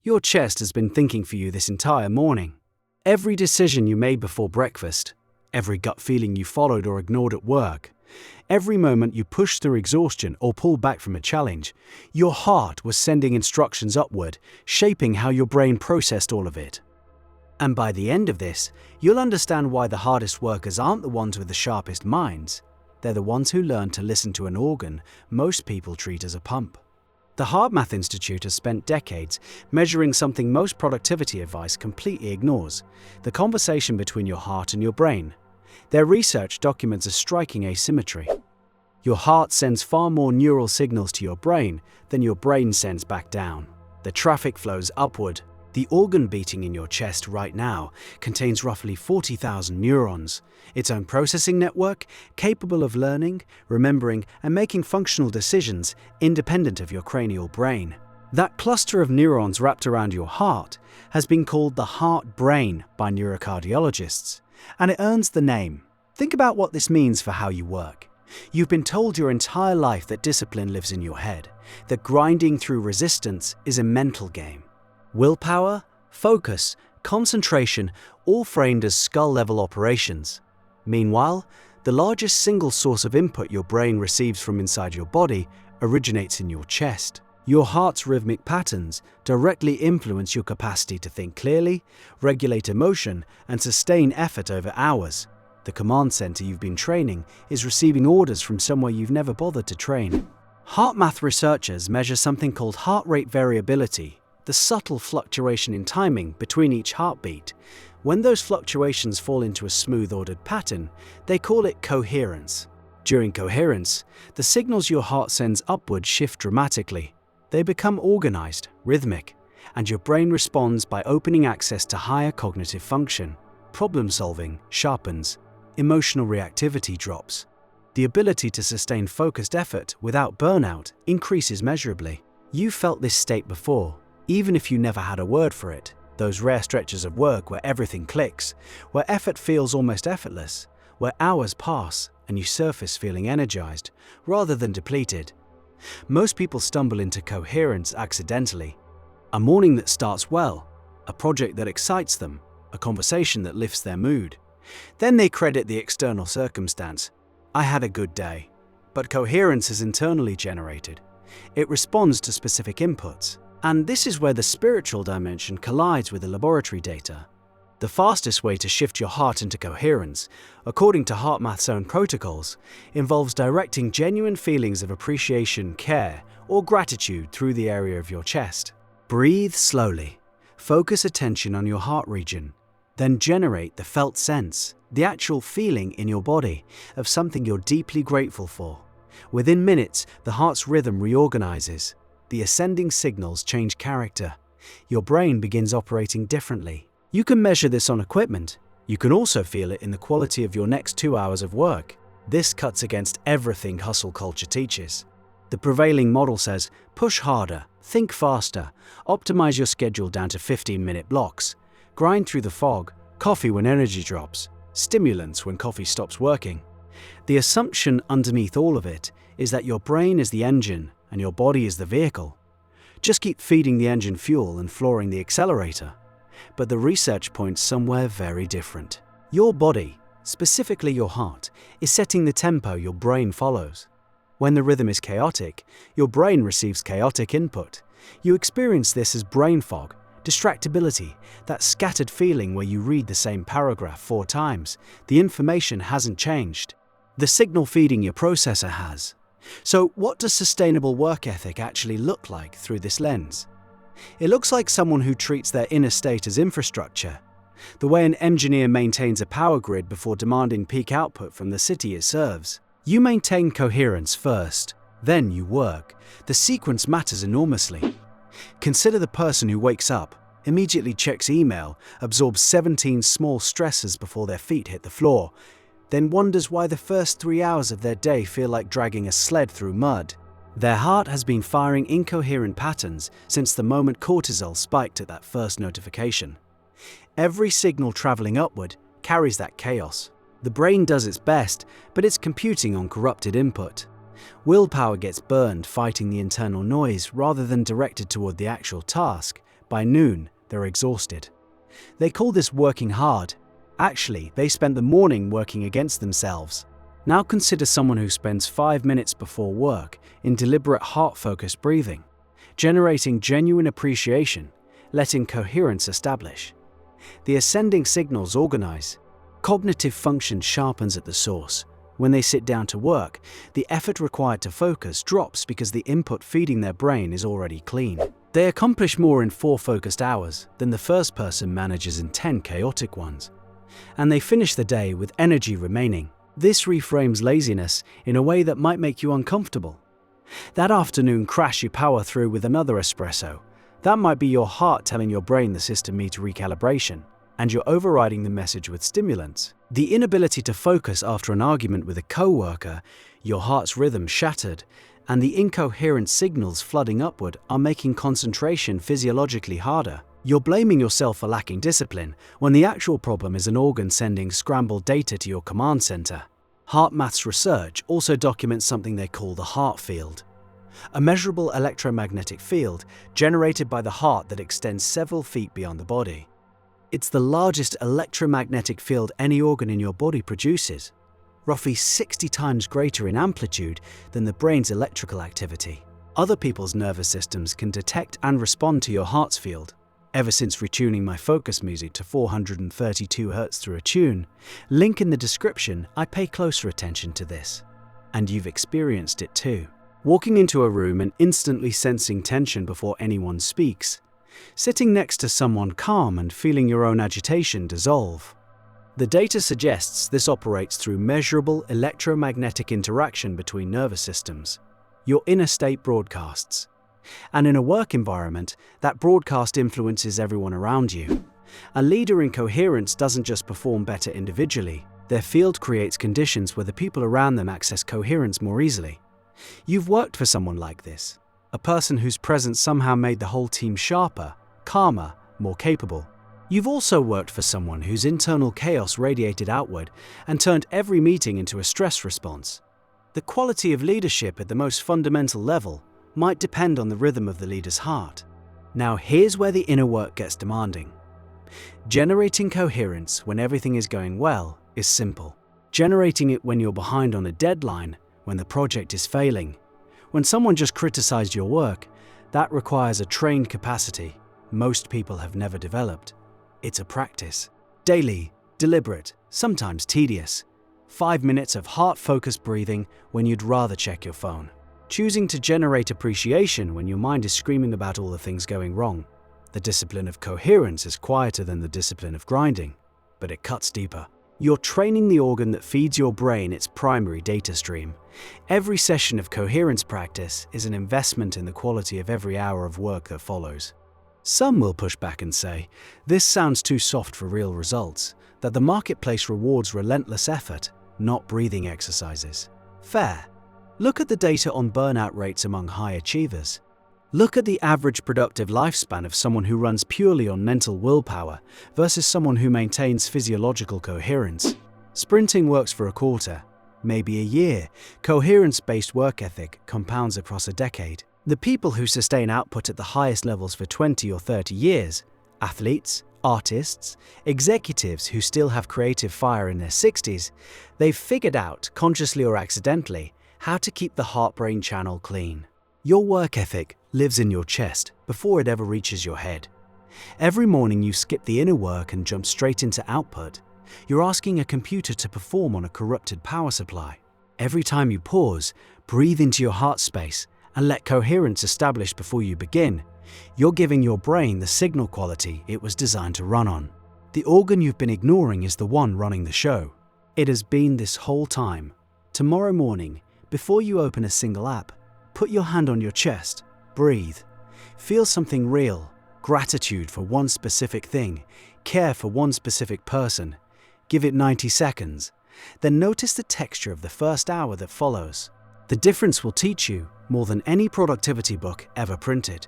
Your chest has been thinking for you this entire morning. Every decision you made before breakfast, every gut feeling you followed or ignored at work, every moment you pushed through exhaustion or pulled back from a challenge, your heart was sending instructions upward, shaping how your brain processed all of it. And by the end of this, you'll understand why the hardest workers aren't the ones with the sharpest minds. They're the ones who learn to listen to an organ most people treat as a pump. The HeartMath Institute has spent decades measuring something most productivity advice completely ignores: the conversation between your heart and your brain. Their research documents a striking asymmetry. Your heart sends far more neural signals to your brain than your brain sends back down. The traffic flows upward. The organ beating in your chest right now contains roughly 40,000 neurons, its own processing network capable of learning, remembering, and making functional decisions independent of your cranial brain. That cluster of neurons wrapped around your heart has been called the heart brain by neurocardiologists, and it earns the name. Think about what this means for how you work. You've been told your entire life that discipline lives in your head, that grinding through resistance is a mental game. Willpower, focus, concentration, all framed as skull-level operations. Meanwhile, the largest single source of input your brain receives from inside your body originates in your chest. Your heart's rhythmic patterns directly influence your capacity to think clearly, regulate emotion, and sustain effort over hours. The command center you've been training is receiving orders from somewhere you've never bothered to train. HeartMath researchers measure something called heart rate variability, the subtle fluctuation in timing between each heartbeat. When those fluctuations fall into a smooth ordered pattern, they call it coherence. During coherence, the signals your heart sends upward shift dramatically. They become organized, rhythmic, and your brain responds by opening access to higher cognitive function. Problem solving sharpens, emotional reactivity drops. The ability to sustain focused effort without burnout increases measurably. You felt this state before, even if you never had a word for it. Those rare stretches of work where everything clicks, where effort feels almost effortless, where hours pass and you surface feeling energized rather than depleted. Most people stumble into coherence accidentally. A morning that starts well, a project that excites them, a conversation that lifts their mood. Then they credit the external circumstance. I had a good day. But coherence is internally generated. It responds to specific inputs. And this is where the spiritual dimension collides with the laboratory data. The fastest way to shift your heart into coherence, according to HeartMath's own protocols, involves directing genuine feelings of appreciation, care, or gratitude through the area of your chest. Breathe slowly. Focus attention on your heart region. Then generate the felt sense, the actual feeling in your body of something you're deeply grateful for. Within minutes, the heart's rhythm reorganizes. The ascending signals change character. Your brain begins operating differently. You can measure this on equipment. You can also feel it in the quality of your next 2 hours of work. This cuts against everything hustle culture teaches. The prevailing model says, push harder, think faster, optimize your schedule down to 15-minute blocks, grind through the fog, coffee when energy drops, stimulants when coffee stops working. The assumption underneath all of it is that your brain is the engine and your body is the vehicle. Just keep feeding the engine fuel and flooring the accelerator. But the research points somewhere very different. Your body, specifically your heart, is setting the tempo your brain follows. When the rhythm is chaotic, your brain receives chaotic input. You experience this as brain fog, distractibility, that scattered feeling where you read the same paragraph 4 times. The information hasn't changed. The signal feeding your processor has. So what does sustainable work ethic actually look like through this lens? It looks like someone who treats their inner state as infrastructure, the way an engineer maintains a power grid before demanding peak output from the city it serves. You maintain coherence first, then you work. The sequence matters enormously. Consider the person who wakes up, immediately checks email, absorbs 17 small stresses before their feet hit the floor, then wonders why the first 3 hours of their day feel like dragging a sled through mud. Their heart has been firing incoherent patterns since the moment cortisol spiked at that first notification. Every signal traveling upward carries that chaos. The brain does its best, but it's computing on corrupted input. Willpower gets burned fighting the internal noise rather than directed toward the actual task, By noon, they're exhausted. They call this working hard. Actually, they spent the morning working against themselves. Now consider someone who spends 5 minutes before work in deliberate heart-focused breathing, generating genuine appreciation, letting coherence establish. The ascending signals organize. Cognitive function sharpens at the source. When they sit down to work, the effort required to focus drops because the input feeding their brain is already clean. They accomplish more in 4 focused hours than the first person manages in 10 chaotic ones. And they finish the day with energy remaining. This reframes laziness in a way that might make you uncomfortable. That afternoon crash you power through with another espresso. That might be your heart telling your brain the system needs recalibration, and you're overriding the message with stimulants. The inability to focus after an argument with a coworker, your heart's rhythm shattered, and the incoherent signals flooding upward are making concentration physiologically harder. You're blaming yourself for lacking discipline, when the actual problem is an organ sending scrambled data to your command center. HeartMath's research also documents something they call the heart field, a measurable electromagnetic field generated by the heart that extends several feet beyond the body. It's the largest electromagnetic field any organ in your body produces, roughly 60 times greater in amplitude than the brain's electrical activity. Other people's nervous systems can detect and respond to your heart's field. Ever since retuning my focus music to 432 Hz through a tune, link in the description, I pay closer attention to this. And you've experienced it too. Walking into a room and instantly sensing tension before anyone speaks. Sitting next to someone calm and feeling your own agitation dissolve. The data suggests this operates through measurable electromagnetic interaction between nervous systems. Your inner state broadcasts. And in a work environment, that broadcast influences everyone around you. A leader in coherence doesn't just perform better individually, their field creates conditions where the people around them access coherence more easily. You've worked for someone like this, a person whose presence somehow made the whole team sharper, calmer, more capable. You've also worked for someone whose internal chaos radiated outward and turned every meeting into a stress response. The quality of leadership at the most fundamental level might depend on the rhythm of the leader's heart. Now here's where the inner work gets demanding. Generating coherence when everything is going well is simple. Generating it when you're behind on a deadline, when the project is failing, when someone just criticized your work, that requires a trained capacity most people have never developed. It's a practice. Daily, deliberate, sometimes tedious. 5 minutes of heart-focused breathing when you'd rather check your phone. Choosing to generate appreciation when your mind is screaming about all the things going wrong. The discipline of coherence is quieter than the discipline of grinding, but it cuts deeper. You're training the organ that feeds your brain its primary data stream. Every session of coherence practice is an investment in the quality of every hour of work that follows. Some will push back and say, this sounds too soft for real results, that the marketplace rewards relentless effort, not breathing exercises. Fair. Look at the data on burnout rates among high achievers. Look at the average productive lifespan of someone who runs purely on mental willpower versus someone who maintains physiological coherence. Sprinting works for a quarter, maybe a year. Coherence-based work ethic compounds across a decade. The people who sustain output at the highest levels for 20 or 30 years, athletes, artists, executives who still have creative fire in their 60s, they've figured out, consciously or accidentally, how to keep the heart-brain channel clean. Your work ethic lives in your chest before it ever reaches your head. Every morning you skip the inner work and jump straight into output. You're asking a computer to perform on a corrupted power supply. Every time you pause, breathe into your heart space and let coherence establish before you begin, you're giving your brain the signal quality it was designed to run on. The organ you've been ignoring is the one running the show. It has been this whole time. Tomorrow morning, before you open a single app, put your hand on your chest, breathe. Feel something real, gratitude for one specific thing, care for one specific person. Give it 90 seconds. Then notice the texture of the first hour that follows. The difference will teach you more than any productivity book ever printed.